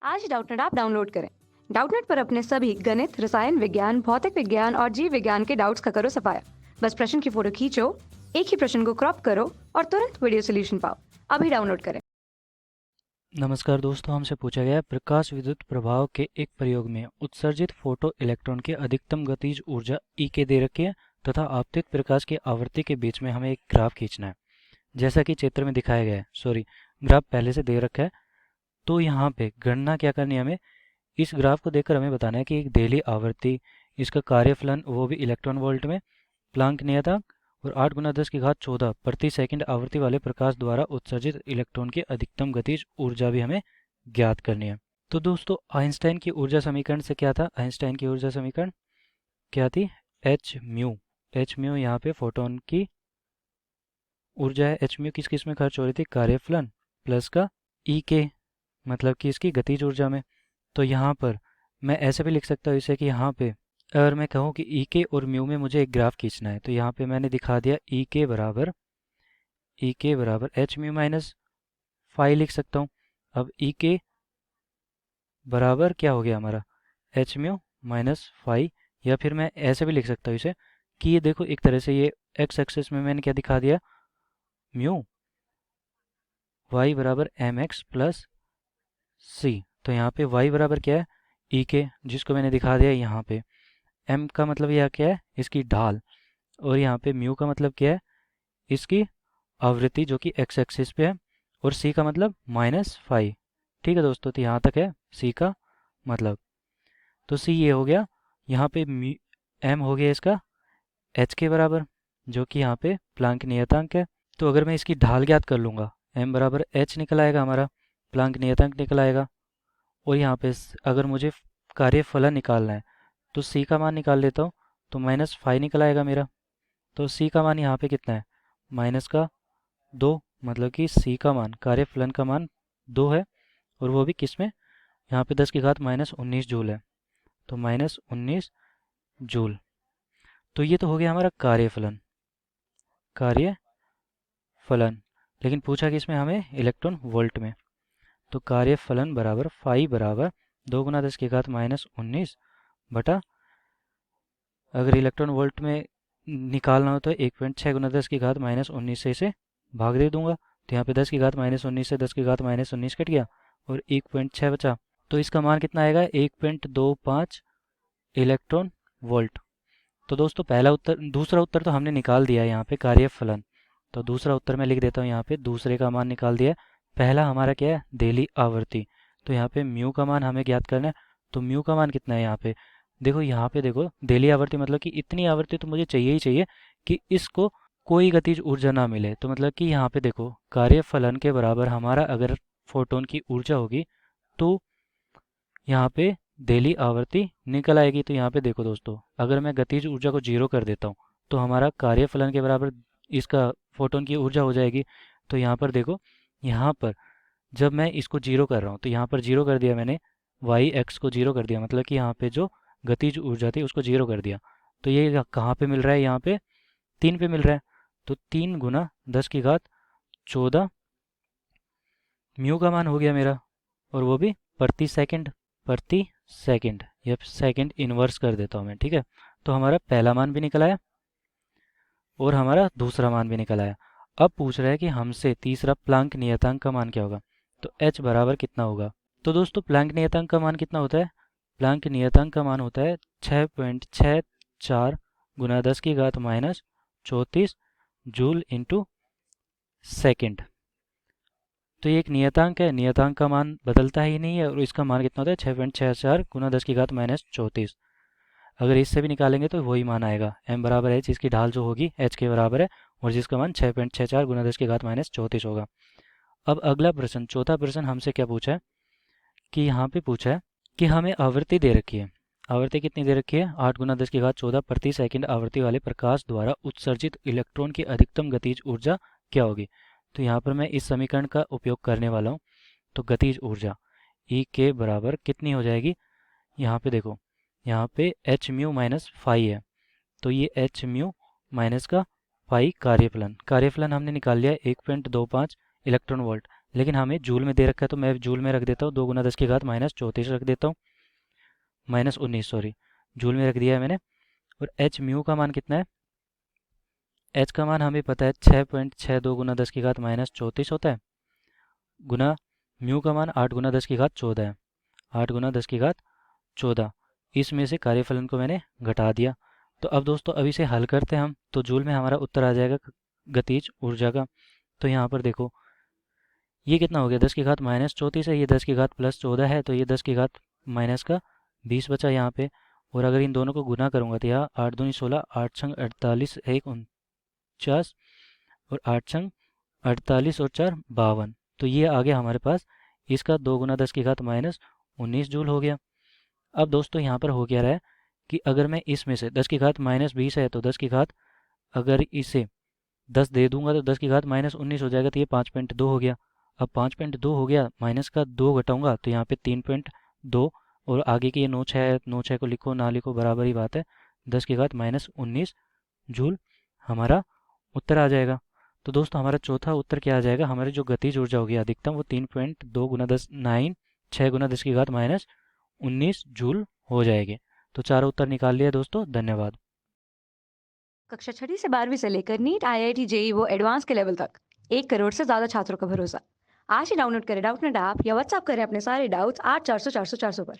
आज Doubtnut app download करें। Doubtnut पर अपने सभी गणित, रसायन विज्ञान, भौतिक विज्ञान और जीव विज्ञान के डाउट्स का करो सफाया। बस प्रश्न की फोटो खींचो, एक ही प्रश्न को क्रॉप करो और तुरंत वीडियो सोल्यूशन पाओ। अभी डाउनलोड करें। नमस्कार दोस्तों, हमसे पूछा गया है प्रकाश विद्युत प्रभाव के एक प्रयोग में उत्सर्जित फोटो इलेक्ट्रॉन की अधिकतम गतिज ऊर्जा E के दे रखी है तथा आपतित प्रकाश की आवृत्ति के बीच में हमें एक ग्राफ खींचना है जैसा कि चित्र में दिखाया गया है। ग्राफ पहले से दे रखा है। तो यहाँ पे गणना क्या करनी है, हमें इस ग्राफ को देखकर हमें बताना है कि एक देली आवृत्ति, इसका कार्यफलन वो भी इलेक्ट्रॉन वोल्ट में, प्लांक नियतांक और 8 गुना 10 की घात 14 प्रति सेकंड आवृत्ति वाले प्रकाश द्वारा उत्सर्जित इलेक्ट्रॉन की अधिकतम गतिज ऊर्जा भी हमें ज्ञात करनी है। तो दोस्तों, आइंस्टाइन की ऊर्जा समीकरण से क्या था? आइंस्टाइन की ऊर्जा समीकरण क्या थी? एच म्यू यहाँ पे फोटोन की ऊर्जा है। एच म्यू किस किस में खर्च हो रही थी? कार्यफलन प्लस का ई के, मतलब कि इसकी गतिज ऊर्जा में। तो यहाँ पर मैं ऐसे भी लिख सकता हूँ इसे कि यहाँ पे अगर मैं कहूँ कि ई के और म्यू में मुझे एक ग्राफ खींचना है, तो यहाँ पे मैंने दिखा दिया ई के बराबर एच म्यू माइनस फाई लिख सकता हूँ। अब ई के बराबर क्या हो गया हमारा? H mu minus phi. या फिर मैं ऐसे भी लिख सकता हूँ इसे कि ये देखो, एक तरह से ये एक्स एक्सिस में मैंने क्या दिखा दिया? म्यू वाई बराबर एम एक्स प्लस सी। तो यहाँ पे y बराबर क्या है? ई के, जिसको मैंने दिखा दिया यहाँ पे। m का मतलब यह क्या है? इसकी ढाल। और यहाँ पे म्यू का मतलब क्या है? इसकी आवृत्ति, जो कि x एक्सिस पे है। और c का मतलब माइनस फाई। ठीक है दोस्तों, तो यहाँ तक है c का मतलब। तो c ये हो गया। यहाँ पे m हो गया इसका h के बराबर, जो कि यहाँ पे प्लांक नियतांक है। तो अगर मैं इसकी ढाल ज्ञात कर लूँगा, m बराबर h निकल आएगा हमारा, प्लांक नियतांक निकल आएगा। और यहाँ पे अगर मुझे कार्यफलन निकालना है तो c का मान निकाल लेता हूँ, तो माइनस फाइव निकल आएगा मेरा। तो c का मान यहाँ पे कितना है? माइनस का 2, मतलब कि c का मान, कार्यफलन का मान 2 है। और वो भी किस में? यहाँ पे 10 की घात माइनस 19 जूल है। तो माइनस 19 जूल। तो ये तो हो गया हमारा कार्यफलन। लेकिन पूछा कि इसमें हमें इलेक्ट्रॉन वोल्ट में। तो कार्यफलन बराबर फाई बराबर 2 गुना 10 की घात माइनस 19 बटा, अगर इलेक्ट्रॉन वोल्ट में निकालना हो तो 1.6 गुना 10 की घात माइनस 19 से इसे भाग दे दूंगा। तो यहाँ पे 10 की घात माइनस 19 से 10 की घात माइनस 19 कट गया और 1.6 बचा। तो इसका मान कितना आएगा? 1.25 इलेक्ट्रॉन वोल्ट। तो दोस्तों, दूसरा उत्तर तो हमने निकाल दिया है यहाँ पे कार्यफलन। तो दूसरा उत्तर मैं लिख देता हूँ यहाँ पे, दूसरे का मान निकाल दिया है। पहला हमारा क्या है? देली आवृत्ति। तो यहाँ पे म्यू का मान हमें ज्ञात करना है। तो म्यू का मान कितना है यहाँ पे? देखो यहाँ पे, देखो देली आवृत्ति मतलब कि इतनी आवृत्ति तो मुझे चाहिए ही चाहिए कि इसको कोई गतिज ऊर्जा ना मिले। तो मतलब कि यहाँ पे देखो, कार्यफलन के बराबर हमारा अगर फोटोन की ऊर्जा होगी तो यहाँ पे देली आवृत्ति निकल आएगी। तो यहाँ पे देखो दोस्तों, अगर मैं गतिज ऊर्जा को जीरो कर देता हूँ तो हमारा कार्यफलन के बराबर इसका फोटोन की ऊर्जा हो जाएगी। तो यहाँ पर देखो, यहाँ पर जब मैं इसको जीरो कर रहा हूँ तो यहाँ पर जीरो कर दिया मैंने, वाई एक्स को जीरो कर दिया, मतलब कि यहाँ पे जो गतिज ऊर्जा थी उसको जीरो कर दिया। तो ये कहाँ पे मिल रहा है? यहाँ पे 3 पे मिल रहा है। तो 3 गुना 10 की घात 14 म्यू का मान हो गया मेरा। और वो भी प्रति सेकंड या सेकंड इनवर्स कर देता हूँ मैं, ठीक है। तो हमारा पहला मान भी निकल आया और हमारा दूसरा मान भी निकल आया। अब पूछ रहा है कि हमसे तीसरा प्लांक नियतांक का मान क्या होगा। तो h बराबर कितना होगा? तो दोस्तों, प्लांक नियतांक का मान कितना होता है? प्लांक नियतांक का मान होता है 6.64 गुना 10 की घात माइनस 34 जूल इंटू सेकेंड। तो ये एक नियतांक है, नियतांक का मान बदलता ही नहीं है। और इसका मान कितना होता है? 6.64 गुना 10 की घात माइनस 34। अगर इससे भी निकालेंगे तो वही मान आएगा, m बराबर h, इसकी ढाल जो होगी h के बराबर है, और जिसका मान 6.64 गुना 10 की घात माइनस 34 होगा। अब अगला प्रश्न, चौथा प्रश्न हमसे क्या पूछा है कि यहाँ पे पूछा है कि हमें आवृत्ति दे रखी है। आवृत्ति कितनी दे रखी है? 8 गुना 10 की घात 14 प्रति सेकंड आवृत्ति वाले प्रकाश द्वारा उत्सर्जित इलेक्ट्रॉन की अधिकतम गतिज ऊर्जा क्या होगी। तो यहाँ पर मैं इस समीकरण का उपयोग करने वाला हूँ। तो गतिज ऊर्जा ई के बराबर कितनी हो जाएगी? यहाँ पे देखो, यहाँ पे एच म्यू माइनस फाई है। तो ये एच म्यू माइनस का फाई कार्यफलन हमने निकाल लिया 1.25 इलेक्ट्रॉन वोल्ट। लेकिन हमें जूल में दे रखा है तो मैं जूल में रख देता हूँ, 2 गुना 10 की घात माइनस 34 रख देता हूँ, माइनस 19 सॉरी, जूल में रख दिया है मैंने। और एच म्यू का मान कितना है, एच का मान हमें पता है 6.62 गुना 10 की घात माइनस 34 होता है, गुना म्यू का मान 8 गुना 10 की घात 14 है, 8 गुना 10 की घात 14। इसमें से कार्यफलन को मैंने घटा दिया। तो अब दोस्तों अब इसे हल करते हैं हम, तो जूल में हमारा उत्तर आ जाएगा गतिज ऊर्जा का। तो यहाँ पर देखो ये कितना हो गया, 10 की घात माइनस 34 है, ये 10 की घात प्लस 14 है, तो ये 10 की घात माइनस का 20 बचा यहाँ पे। और अगर इन दोनों को गुना करूँगा तो यहाँ 8 दूनी 16, 8 छंग 48, 1 49 और 8 छंग 48 और 4 52। तो ये आ गया हमारे पास, इसका 2 गुना 10 की घात माइनस 19 जूल हो गया। अब दोस्तों यहाँ पर हो क्या रहा है कि अगर मैं इसमें से 10 की घात माइनस 20 है तो 10 की घात अगर इसे 10 दे दूंगा तो 10 की घात माइनस 19 हो जाएगा, तो ये 5.2 हो गया। अब 5.2 हो गया, माइनस का 2 घटाऊंगा तो यहाँ पे 3.2, और आगे की ये 9 6 को लिखो ना लिखो बराबर ही बात है, 10 की घात माइनस 19 जूल हमारा उत्तर आ जाएगा। तो दोस्तों हमारा चौथा उत्तर क्या आ जाएगा, हमारी जो गतिज ऊर्जा होगी अधिकतम वो 3.2 गुना 10 9 6 गुना 10 की घात माइनस 19 जूल हो जाएगी। तो चारों उत्तर निकाल लिया दोस्तों, धन्यवाद। कक्षा 6ठी से 12वीं से लेकर नीट, IIT, जेई वो एडवांस के लेवल तक 1 करोड़ से ज़्यादा छात्रों का भरोसा। आज ही डाउनलोड करें डाउटनेट ऐप या व्हाट्सएप करें अपने सारे डाउट्स 8400 400 400 पर।